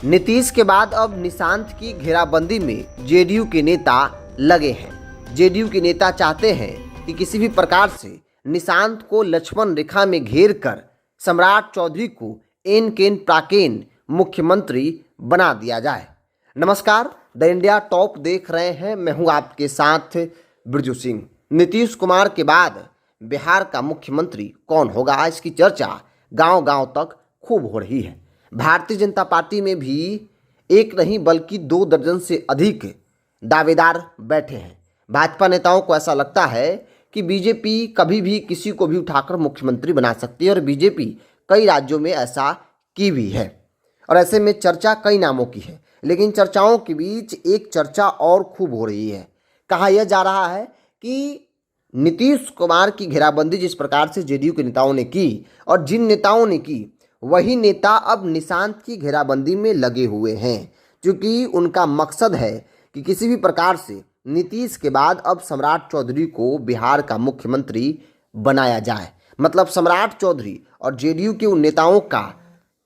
नीतीश के बाद अब निशांत की घेराबंदी में जेडीयू के नेता लगे हैं। जेडीयू के नेता चाहते हैं कि किसी भी प्रकार से निशांत को लक्ष्मण रेखा में घेर कर सम्राट चौधरी को एन केन प्राकेन मुख्यमंत्री बना दिया जाए। नमस्कार, द इंडिया टॉप देख रहे हैं। मैं हूं आपके साथ बिरजू सिंह। नीतीश कुमार के बाद बिहार का मुख्यमंत्री कौन होगा, इसकी चर्चा गांव-गांव तक खूब हो रही है। भारतीय जनता पार्टी में भी एक नहीं बल्कि 2 दर्जन से अधिक दावेदार बैठे हैं। भाजपा नेताओं को ऐसा लगता है कि बीजेपी कभी भी किसी को भी उठाकर मुख्यमंत्री बना सकती है और बीजेपी कई राज्यों में ऐसा की भी है और ऐसे में चर्चा कई नामों की है। लेकिन चर्चाओं के बीच एक चर्चा और खूब हो रही है। कहा यह जा रहा है कि नीतीश कुमार की घेराबंदी जिस प्रकार से जेडीयू के नेताओं ने की और जिन नेताओं ने की, वही नेता अब निशांत की घेराबंदी में लगे हुए हैं, क्योंकि उनका मकसद है कि किसी भी प्रकार से नीतीश के बाद अब सम्राट चौधरी को बिहार का मुख्यमंत्री बनाया जाए। मतलब सम्राट चौधरी और जेडीयू के उन नेताओं का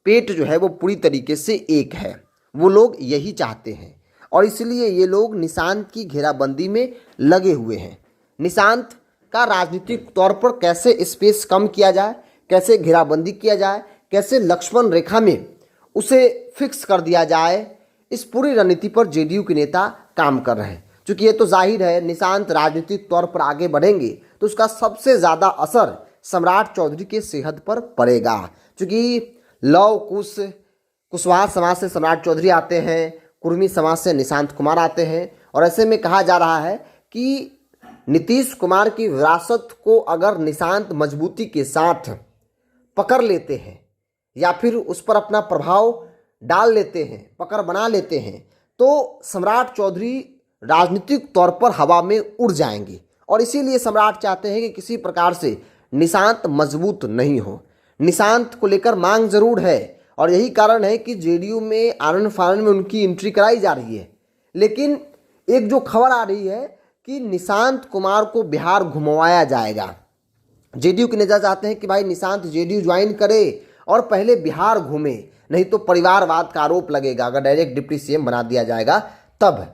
पेट जो है वो पूरी तरीके से एक है। वो लोग यही चाहते हैं और इसलिए ये लोग निशांत की घेराबंदी में लगे हुए हैं। निशांत का राजनीतिक तौर पर कैसे स्पेस कम किया जाए, कैसे घेराबंदी किया जाए, कैसे लक्ष्मण रेखा में उसे फिक्स कर दिया जाए, इस पूरी रणनीति पर जेडीयू के नेता काम कर रहे हैं। क्योंकि ये तो जाहिर है निशांत राजनीतिक तौर पर आगे बढ़ेंगे तो उसका सबसे ज़्यादा असर सम्राट चौधरी के सेहत पर पड़ेगा। क्योंकि लव कुश कुशवाहा समाज से सम्राट चौधरी आते हैं, कुर्मी समाज से निशांत कुमार आते हैं और ऐसे में कहा जा रहा है कि नीतीश कुमार की विरासत को अगर निशांत मजबूती के साथ पकड़ लेते हैं या फिर उस पर अपना प्रभाव डाल लेते हैं, पकड़ बना लेते हैं, तो सम्राट चौधरी राजनीतिक तौर पर हवा में उड़ जाएंगे और इसीलिए सम्राट चाहते हैं कि किसी प्रकार से निशांत मजबूत नहीं हो। निशांत को लेकर मांग जरूर है और यही कारण है कि जेडीयू में आनन फानन में उनकी एंट्री कराई जा रही है। लेकिन एक जो खबर आ रही है कि निशांत कुमार को बिहार घुमवाया जाएगा। जेडीयू के नेता चाहते हैं कि भाई निशांत जेडीयू ज्वाइन करे और पहले बिहार घूमे, नहीं तो परिवारवाद का आरोप लगेगा अगर डायरेक्ट डिप्टी सीएम बना दिया जाएगा तब।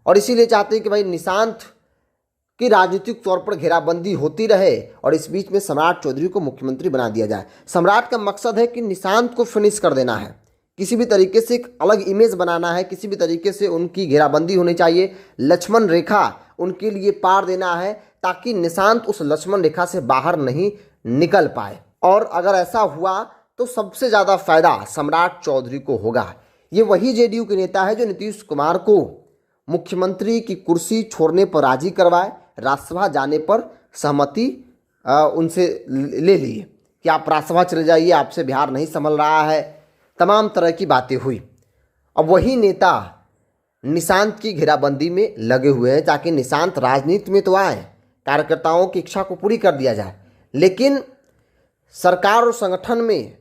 और इसीलिए चाहते हैं कि भाई निशांत की राजनीतिक तौर पर घेराबंदी होती रहे और इस बीच में सम्राट चौधरी को मुख्यमंत्री बना दिया जाए। सम्राट का मकसद है कि निशांत को फिनिश कर देना है, किसी भी तरीके से एक अलग इमेज बनाना है, किसी भी तरीके से उनकी घेराबंदी होनी चाहिए, लक्ष्मण रेखा उनके लिए पार देना है ताकि निशांत उस लक्ष्मण रेखा से बाहर नहीं निकल पाए। और अगर ऐसा हुआ तो सबसे ज़्यादा फायदा सम्राट चौधरी को होगा। ये वही जेडीयू के नेता है जो नीतीश कुमार को मुख्यमंत्री की कुर्सी छोड़ने पर राजी करवाए, राज्यसभा जाने पर सहमति उनसे ले ली कि आप राज्यसभा चले जाइए, आपसे बिहार नहीं संभल रहा है, तमाम तरह की बातें हुई। अब वही नेता निशांत की घेराबंदी में लगे हुए हैं ताकि निशांत राजनीति में तो आए, कार्यकर्ताओं की इच्छा को पूरी कर दिया जाए, लेकिन सरकार और संगठन में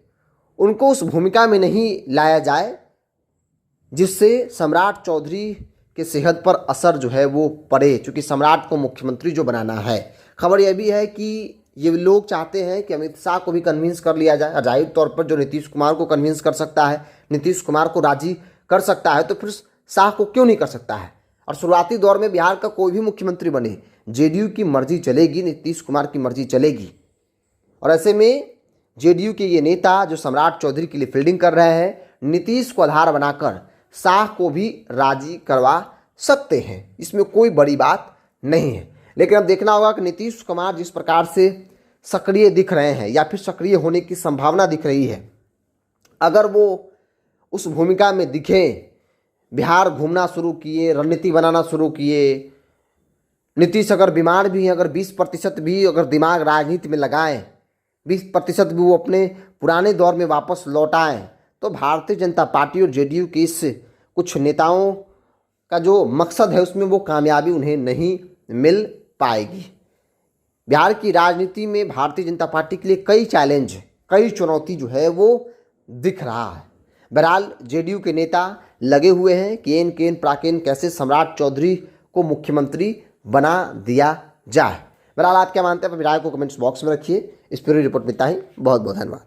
उनको उस भूमिका में नहीं लाया जाए जिससे सम्राट चौधरी के सेहत पर असर जो है वो पड़े। चूँकि सम्राट को मुख्यमंत्री जो बनाना है, खबर यह भी है कि ये लोग चाहते हैं कि अमित शाह को भी कन्विंस कर लिया जाए। जाहिर तौर पर जो नीतीश कुमार को कन्विंस कर सकता है, नीतीश कुमार को राजी कर सकता है, तो फिर शाह को क्यों नहीं कर सकता है। और शुरुआती दौर में बिहार का कोई भी मुख्यमंत्री बने, जेडीयू की मर्जी चलेगी, नीतीश कुमार की मर्जी चलेगी। और ऐसे में जेडीयू के ये नेता जो सम्राट चौधरी के लिए फील्डिंग कर रहे हैं, नीतीश को आधार बनाकर शाह को भी राजी करवा सकते हैं, इसमें कोई बड़ी बात नहीं है। लेकिन अब देखना होगा कि नीतीश कुमार जिस प्रकार से सक्रिय दिख रहे हैं या फिर सक्रिय होने की संभावना दिख रही है, अगर वो उस भूमिका में दिखे, बिहार घूमना शुरू किए, रणनीति बनाना शुरू किए, नीतीश अगर बीमार भी हैं, अगर 20% भी अगर दिमाग राजनीति में लगाएं, 20% भी वो अपने पुराने दौर में वापस लौट आएँ, तो भारतीय जनता पार्टी और जेडीयू के इस कुछ नेताओं का जो मकसद है उसमें वो कामयाबी उन्हें नहीं मिल पाएगी। बिहार की राजनीति में भारतीय जनता पार्टी के लिए कई चैलेंज, कई चुनौती जो है वो दिख रहा है। बहरहाल जेडीयू के नेता लगे हुए हैं कि एन केन प्राकेन कैसे सम्राट चौधरी को मुख्यमंत्री बना दिया जाए। बहरहाल आप क्या मानते हैं, अपनी राय को कमेंट्स बॉक्स में रखिए। इस पूरी रिपोर्ट में इतना ही। बहुत बहुत धन्यवाद।